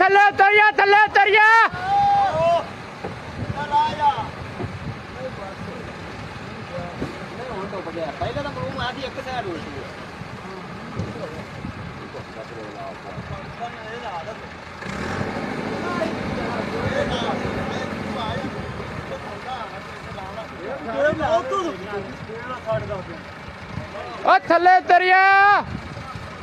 थले उतरिया थले उतरिया पहले तो रूम आधी एक साइड होती है थले उतरिया